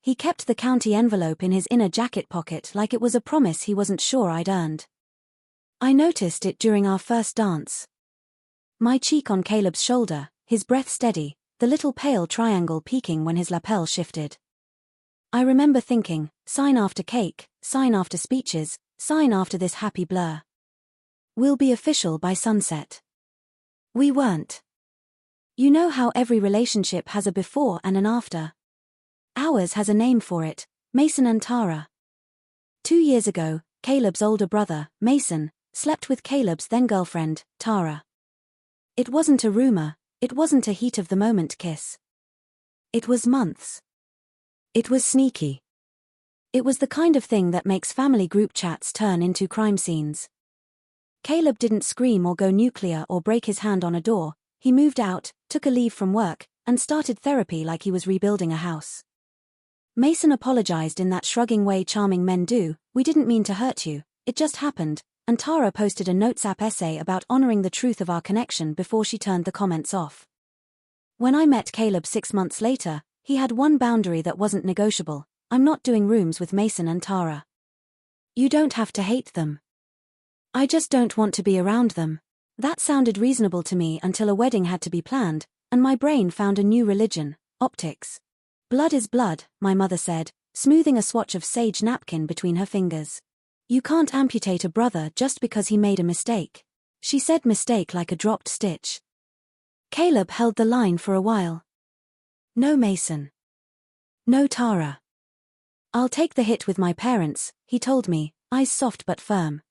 He kept the county envelope in his inner jacket pocket like it was a promise he wasn't sure I'd earned. I noticed it during our first dance. My cheek on Caleb's shoulder, his breath steady, the little pale triangle peeking when his lapel shifted. I remember thinking, sign after cake, sign after speeches, sign after this happy blur. We'll be official by sunset. We weren't. You know how every relationship has a before and an after? Ours has a name for it, Mason and Tara. 2 years ago, Caleb's older brother, Mason, slept with Caleb's then-girlfriend, Tara. It wasn't a rumor, it wasn't a heat-of-the-moment kiss. It was months. It was sneaky. It was the kind of thing that makes family group chats turn into crime scenes. Caleb didn't scream or go nuclear or break his hand on a door. He moved out, took a leave from work, and started therapy like he was rebuilding a house. Mason apologized in that shrugging way charming men do, we didn't mean to hurt you, it just happened, and Tara posted a Notes-app essay about honoring the truth of our connection before she turned the comments off. When I met Caleb 6 months later, he had one boundary that wasn't negotiable: I'm not doing rooms with Mason and Tara. You don't have to hate them. I just don't want to be around them. That sounded reasonable to me until a wedding had to be planned, and my brain found a new religion: optics. Blood is blood, my mother said, smoothing a swatch of sage napkin between her fingers. You can't amputate a brother just because he made a mistake. She said mistake like a dropped stitch. Caleb held the line for a while. No Mason. No Tara. I'll take the hit with my parents, he told me, eyes soft but firm.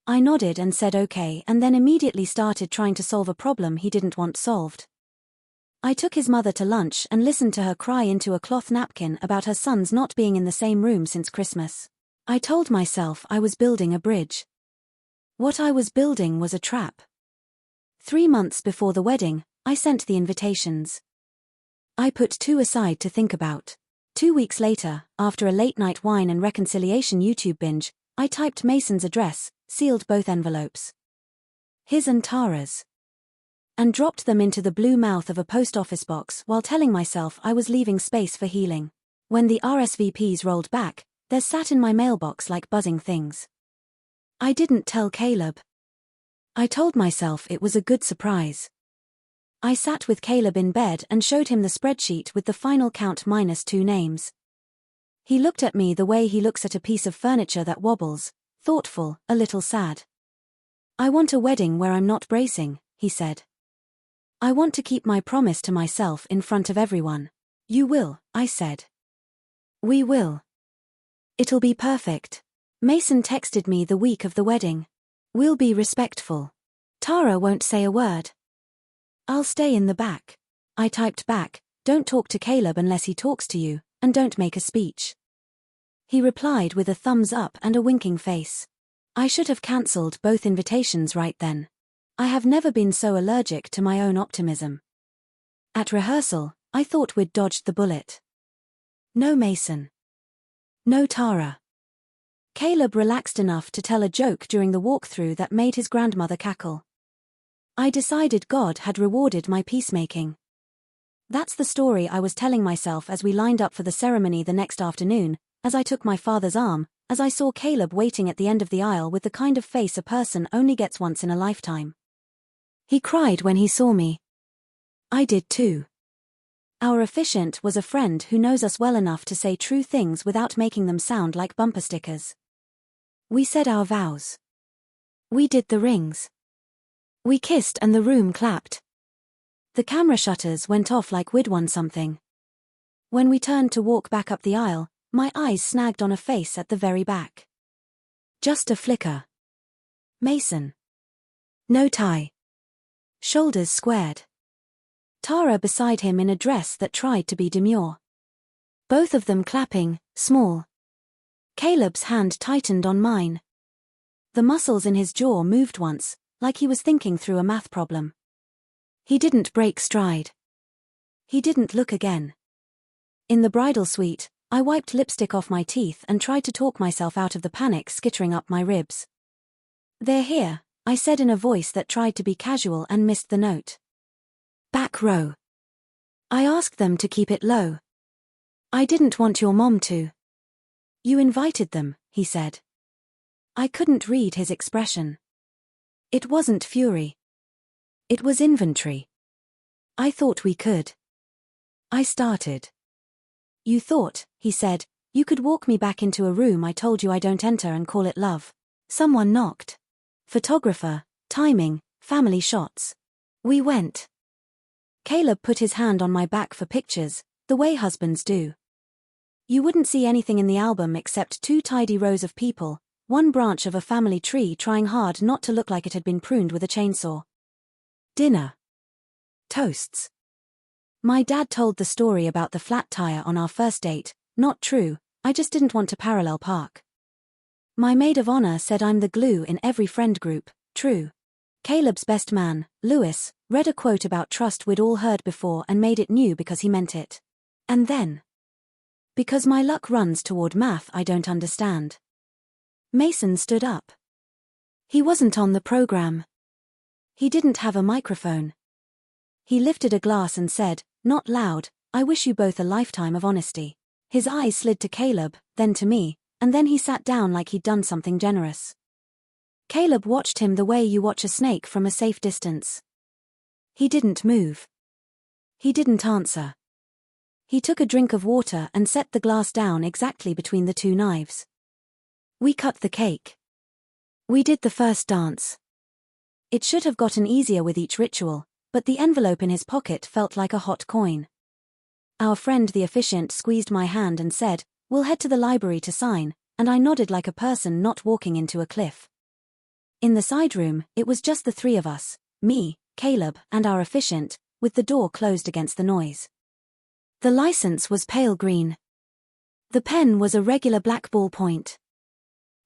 I nodded and said okay, and then immediately started trying to solve a problem he didn't want solved. I took his mother to lunch and listened to her cry into a cloth napkin about her sons not being in the same room since Christmas. I told myself I was building a bridge. What I was building was a trap. 3 months before the wedding, I sent the invitations. I put 2 aside to think about. 2 weeks later, after a late-night wine and reconciliation YouTube binge, I typed Mason's address, sealed both envelopes. His and Tara's. And dropped them into the blue mouth of a post office box while telling myself I was leaving space for healing. When the RSVPs rolled back, they sat in my mailbox like buzzing things. I didn't tell Caleb. I told myself it was a good surprise. I sat with Caleb in bed and showed him the spreadsheet with the final count -2 names. He looked at me the way he looks at a piece of furniture that wobbles, thoughtful, a little sad. I want a wedding where I'm not bracing, he said. I want to keep my promise to myself in front of everyone. You will, I said. We will. It'll be perfect. Mason texted me the week of the wedding. We'll be respectful. Tara won't say a word. I'll stay in the back. I typed back, don't talk to Caleb unless he talks to you, and don't make a speech. He replied with a thumbs up and a winking face. I should have cancelled both invitations right then. I have never been so allergic to my own optimism. At rehearsal, I thought we'd dodged the bullet. No Mason. No Tara. Caleb relaxed enough to tell a joke during the walkthrough that made his grandmother cackle. I decided God had rewarded my peacemaking. That's the story I was telling myself as we lined up for the ceremony the next afternoon, as I took my father's arm, as I saw Caleb waiting at the end of the aisle with the kind of face a person only gets once in a lifetime. He cried when he saw me. I did too. Our officiant was a friend who knows us well enough to say true things without making them sound like bumper stickers. We said our vows. We did the rings. We kissed and the room clapped. The camera shutters went off like we'd won something. When we turned to walk back up the aisle, my eyes snagged on a face at the very back. Just a flicker. Mason. No tie. Shoulders squared. Tara beside him in a dress that tried to be demure. Both of them clapping, small. Caleb's hand tightened on mine. The muscles in his jaw moved once, like he was thinking through a math problem. He didn't break stride. He didn't look again. In the bridal suite, I wiped lipstick off my teeth and tried to talk myself out of the panic skittering up my ribs. They're here, I said in a voice that tried to be casual and missed the note. Back row. I asked them to keep it low. I didn't want your mom to. You invited them, he said. I couldn't read his expression. It wasn't fury. It was inventory. I thought we could. I started. You thought, he said, you could walk me back into a room I told you I don't enter and call it love. Someone knocked. Photographer, timing, family shots. We went. Caleb put his hand on my back for pictures, the way husbands do. You wouldn't see anything in the album except 2 tidy rows of people, one branch of a family tree trying hard not to look like it had been pruned with a chainsaw. Dinner. Toasts. My dad told the story about the flat tire on our first date, not true, I just didn't want to parallel park. My maid of honor said I'm the glue in every friend group, true. Caleb's best man, Lewis, read a quote about trust we'd all heard before and made it new because he meant it. And then. Because my luck runs toward math I don't understand. Mason stood up. He wasn't on the program. He didn't have a microphone. He lifted a glass and said, not loud, I wish you both a lifetime of honesty. His eyes slid to Caleb, then to me, and then he sat down like he'd done something generous. Caleb watched him the way you watch a snake from a safe distance. He didn't move. He didn't answer. He took a drink of water and set the glass down exactly between the 2 knives. We cut the cake. We did the first dance. It should have gotten easier with each ritual, but the envelope in his pocket felt like a hot coin. Our friend the officiant squeezed my hand and said, we'll head to the library to sign, and I nodded like a person not walking into a cliff. In the side room, it was just the 3 of us, me, Caleb, and our officiant, with the door closed against the noise. The license was pale green. The pen was a regular black ballpoint.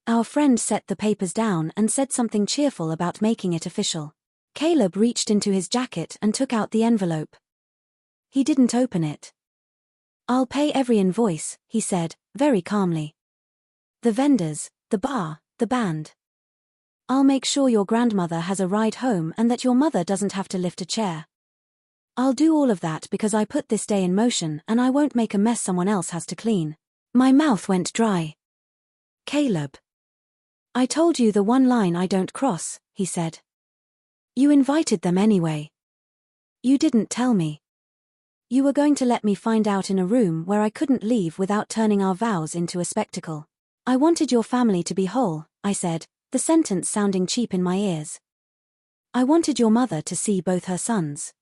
Our friend set the papers down and said something cheerful about making it official. Caleb reached into his jacket and took out the envelope. He didn't open it. I'll pay every invoice, he said, very calmly. The vendors, the bar, the band. I'll make sure your grandmother has a ride home and that your mother doesn't have to lift a chair. I'll do all of that because I put this day in motion and I won't make a mess someone else has to clean. My mouth went dry. Caleb. I told you the one line I don't cross, he said. You invited them anyway. You didn't tell me. You were going to let me find out in a room where I couldn't leave without turning our vows into a spectacle. I wanted your family to be whole, I said, the sentence sounding cheap in my ears. I wanted your mother to see both her sons.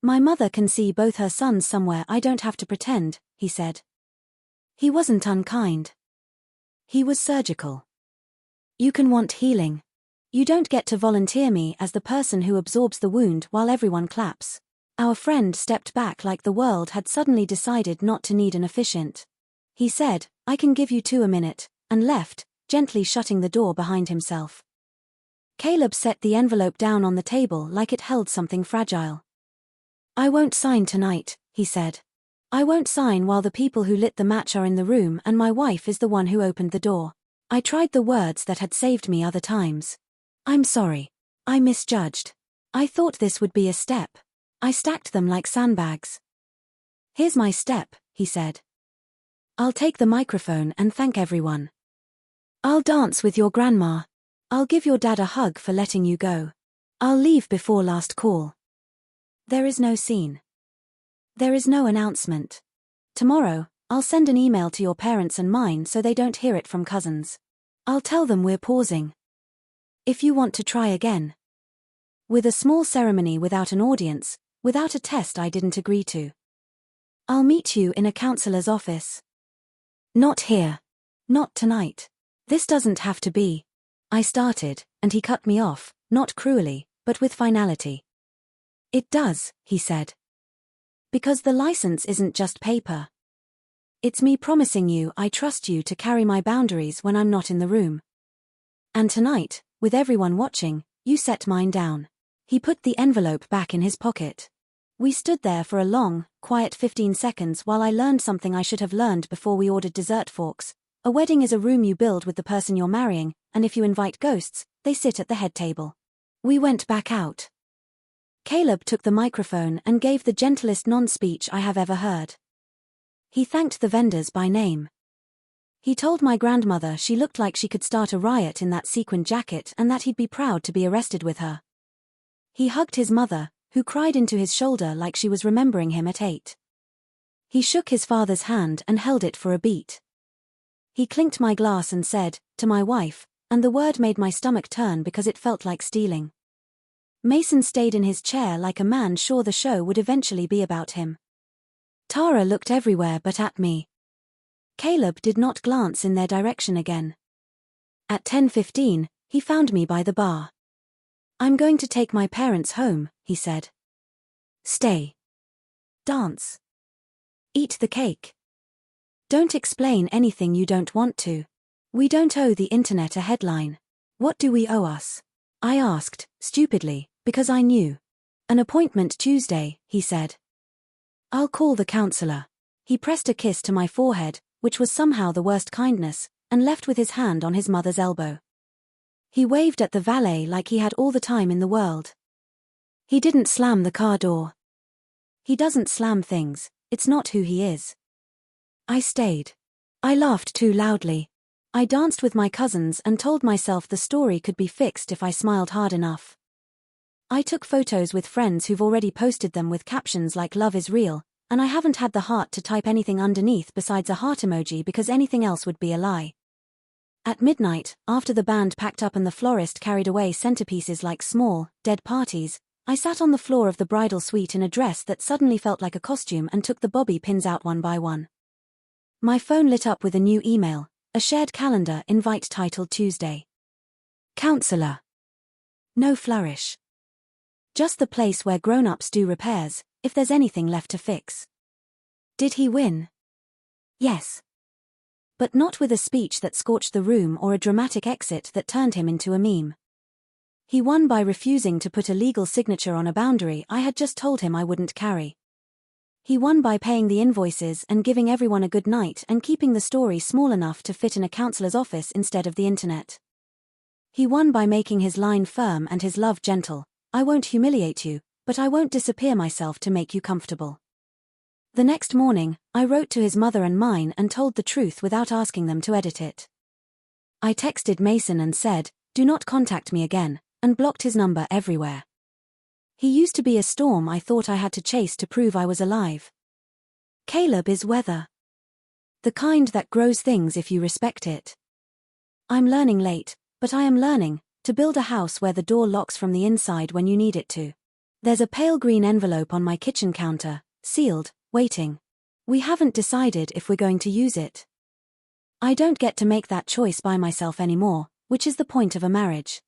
My mother can see both her sons somewhere I don't have to pretend, he said. He wasn't unkind. He was surgical. You can want healing. You don't get to volunteer me as the person who absorbs the wound while everyone claps. Our friend stepped back like the world had suddenly decided not to need an officiant. He said, I can give you 2 a minute, and left, gently shutting the door behind himself. Caleb set the envelope down on the table like it held something fragile. I won't sign tonight, he said. I won't sign while the people who lit the match are in the room and my wife is the one who opened the door. I tried the words that had saved me other times. I'm sorry. I misjudged. I thought this would be a step. I stacked them like sandbags. Here's my step, he said. I'll take the microphone and thank everyone. I'll dance with your grandma. I'll give your dad a hug for letting you go. I'll leave before last call. There is no scene. There is no announcement. Tomorrow, I'll send an email to your parents and mine so they don't hear it from cousins. I'll tell them we're pausing. If you want to try again. With a small ceremony without an audience, without a test I didn't agree to. I'll meet you in a counselor's office. Not here. Not tonight. This doesn't have to be. I started, and he cut me off, not cruelly, but with finality. It does, he said. Because the license isn't just paper. It's me promising you I trust you to carry my boundaries when I'm not in the room. And tonight, with everyone watching, you set mine down. He put the envelope back in his pocket. We stood there for a long, quiet 15 seconds while I learned something I should have learned before we ordered dessert forks. A wedding is a room you build with the person you're marrying, and if you invite ghosts, they sit at the head table. We went back out. Caleb took the microphone and gave the gentlest non-speech I have ever heard. He thanked the vendors by name. He told my grandmother she looked like she could start a riot in that sequined jacket and that he'd be proud to be arrested with her. He hugged his mother, who cried into his shoulder like she was remembering him at 8. He shook his father's hand and held it for a beat. He clinked my glass and said, to my wife, and the word made my stomach turn because it felt like stealing. Mason stayed in his chair like a man sure the show would eventually be about him. Tara looked everywhere but at me. Caleb did not glance in their direction again. At 10:15, he found me by the bar. I'm going to take my parents home, he said. Stay. Dance. Eat the cake. Don't explain anything you don't want to. We don't owe the internet a headline. What do we owe us? I asked, stupidly, because I knew. An appointment Tuesday, he said. I'll call the counselor. He pressed a kiss to my forehead, which was somehow the worst kindness, and left with his hand on his mother's elbow. He waved at the valet like he had all the time in the world. He didn't slam the car door. He doesn't slam things, it's not who he is. I stayed. I laughed too loudly. I danced with my cousins and told myself the story could be fixed if I smiled hard enough. I took photos with friends who've already posted them with captions like "Love is real," and I haven't had the heart to type anything underneath besides a heart emoji because anything else would be a lie. At midnight, after the band packed up and the florist carried away centerpieces like small, dead parties, I sat on the floor of the bridal suite in a dress that suddenly felt like a costume and took the bobby pins out one by one. My phone lit up with a new email, a shared calendar invite titled Tuesday. Counselor. No flourish. Just the place where grown-ups do repairs, if there's anything left to fix. Did he win? Yes. But not with a speech that scorched the room or a dramatic exit that turned him into a meme. He won by refusing to put a legal signature on a boundary I had just told him I wouldn't carry. He won by paying the invoices and giving everyone a good night and keeping the story small enough to fit in a counselor's office instead of the internet. He won by making his line firm and his love gentle. I won't humiliate you, but I won't disappear myself to make you comfortable. The next morning, I wrote to his mother and mine and told the truth without asking them to edit it. I texted Mason and said, "Do not contact me again," and blocked his number everywhere. He used to be a storm I thought I had to chase to prove I was alive. Caleb is weather. The kind that grows things if you respect it. I'm learning late, but I am learning to build a house where the door locks from the inside when you need it to. There's a pale green envelope on my kitchen counter, sealed, waiting. We haven't decided if we're going to use it. I don't get to make that choice by myself anymore, which is the point of a marriage.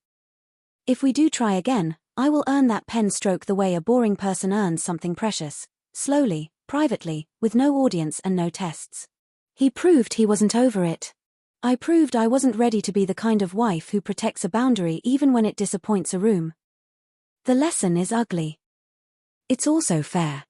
If we do try again, I will earn that pen stroke the way a boring person earns something precious, slowly, privately, with no audience and no tests. He proved he wasn't over it. I proved I wasn't ready to be the kind of wife who protects a boundary even when it disappoints a room. The lesson is ugly. It's also fair.